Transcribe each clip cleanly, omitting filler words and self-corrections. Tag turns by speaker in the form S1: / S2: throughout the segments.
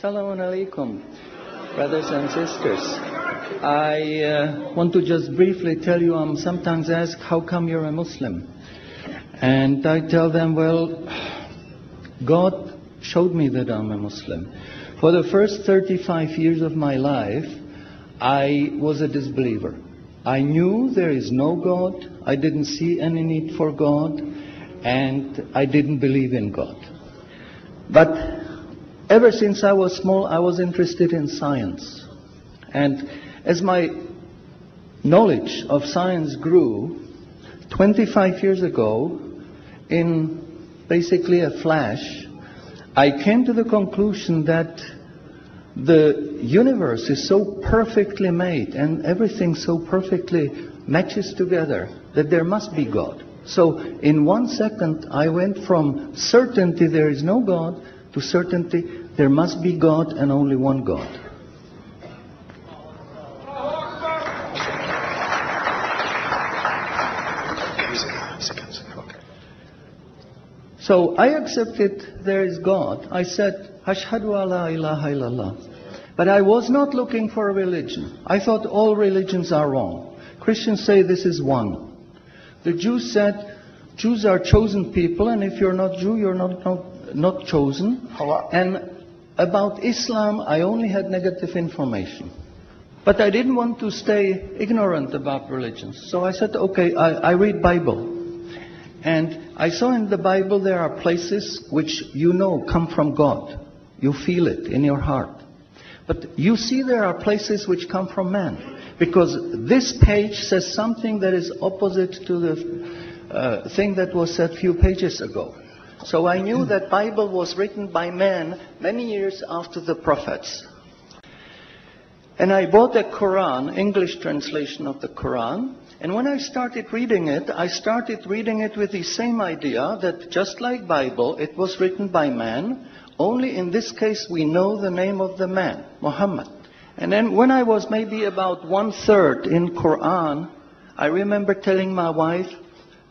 S1: Assalamu alaikum, brothers and sisters. I want to just briefly tell you, I'm sometimes asked, how come you're a Muslim? And I tell them, well, God showed me that I'm a Muslim. For the first 35 years of my life, I was a disbeliever. I knew there is no God, I didn't see any need for God, and I didn't believe in God. But ever since I was small, I was interested in science. And as my knowledge of science grew, 25 years ago, in basically a flash, I came to the conclusion that the universe is so perfectly made and everything so perfectly matches together that there must be God. So in 1 second, I went from certainty there is no God to certainty there must be God and only one God. So I accepted there is God. I said, Ashhadu alla ilaha illallah. But I was not looking for a religion. I thought all religions are wrong. Christians say this is one. The Jews said, Jews are chosen people, and if you're not Jew, you're not chosen. And about Islam, I only had negative information. But I didn't want to stay ignorant about religions. So I said, okay, I read Bible. And I saw in the Bible there are places which you know come from God. You feel it in your heart. But you see there are places which come from man. Because this page says something that is opposite to the thing that was said a few pages ago. So I knew that Bible was written by man many years after the prophets. And I bought a Quran, English translation of the Quran. And when I started reading it with the same idea that just like Bible, it was written by man. Only in this case we know the name of the man, Muhammad. And then when I was maybe about 1/3 in Quran, I remember telling my wife,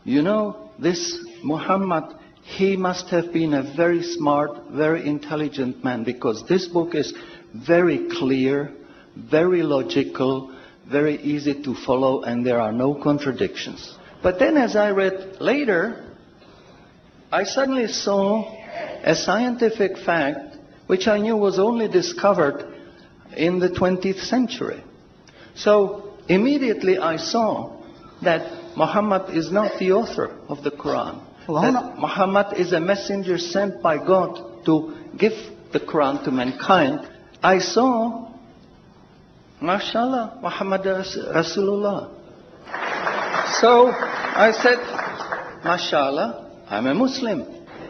S1: you know, this Muhammad, he must have been a very smart, very intelligent man, because this book is very clear, very logical, very easy to follow, and there are no contradictions. But then as I read later, I suddenly saw a scientific fact which I knew was only discovered in the 20th century. So immediately I saw that Muhammad is not the author of the Quran. That Muhammad is a messenger sent by God to give the Quran to mankind. I saw, mashallah, Muhammad Rasulullah. So I said, mashallah, I'm a Muslim.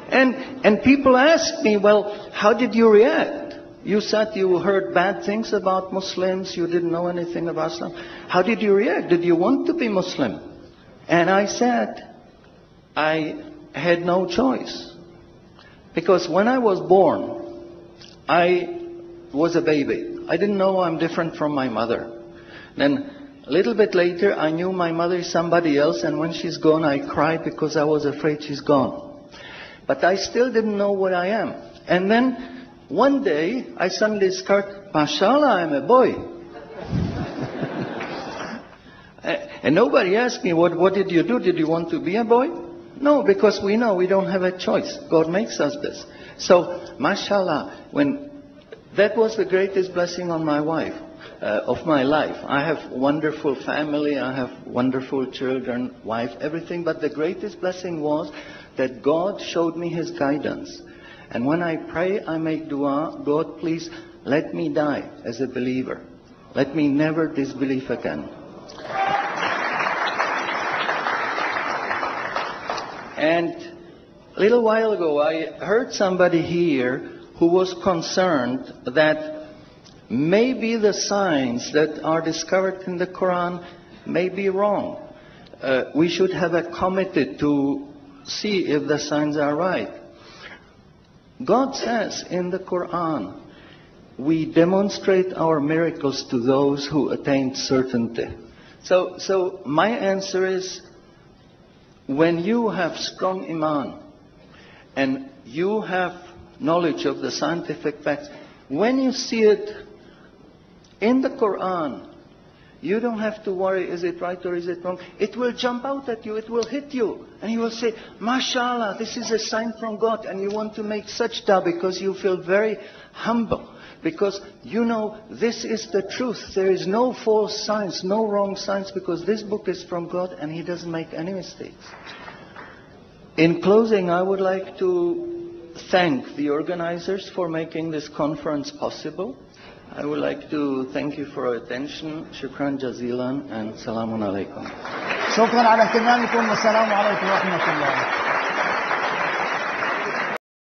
S1: And people ask me, well, how did you react? You said you heard bad things about Muslims, you didn't know anything about Islam. How did you react? Did you want to be Muslim? And I said, I had no choice. Because when I was born, I was a baby. I didn't know I'm different from my mother. Then a little bit later, I knew my mother is somebody else, and when she's gone, I cried because I was afraid she's gone. But I still didn't know what I am. And then one day, I suddenly discovered, mashallah, I'm a boy. And nobody asked me, what did you do? Did you want to be a boy? No, because we know we don't have a choice. God makes us this. So, mashallah, that was the greatest blessing on my wife, of my life. I have wonderful family, I have wonderful children, wife, everything. But the greatest blessing was that God showed me His guidance. And when I pray, I make dua, God, please let me die as a believer. Let me never disbelieve again. And a little while ago, I heard somebody here who was concerned that maybe the signs that are discovered in the Quran may be wrong. We should have a committee to see if the signs are right. God says in the Quran, we demonstrate our miracles to those who attained certainty. So my answer is, when you have strong iman and you have knowledge of the scientific facts, When you see it in the Quran, you don't have to worry, is it right or is it wrong? It will jump out at you, it will hit you. And you will say, MashaAllah, this is a sign from God. And you want to make sajda because you feel very humble. Because you know this is the truth. There is no false science, no wrong science, because this book is from God and He doesn't make any mistakes. In closing, I would like to thank the organizers for making this conference possible. I would like to thank you for your attention. Shukran jazilan and salamun alaikum.
S2: شكرا على اهتمامكم والسلام عليكم ورحمة الله.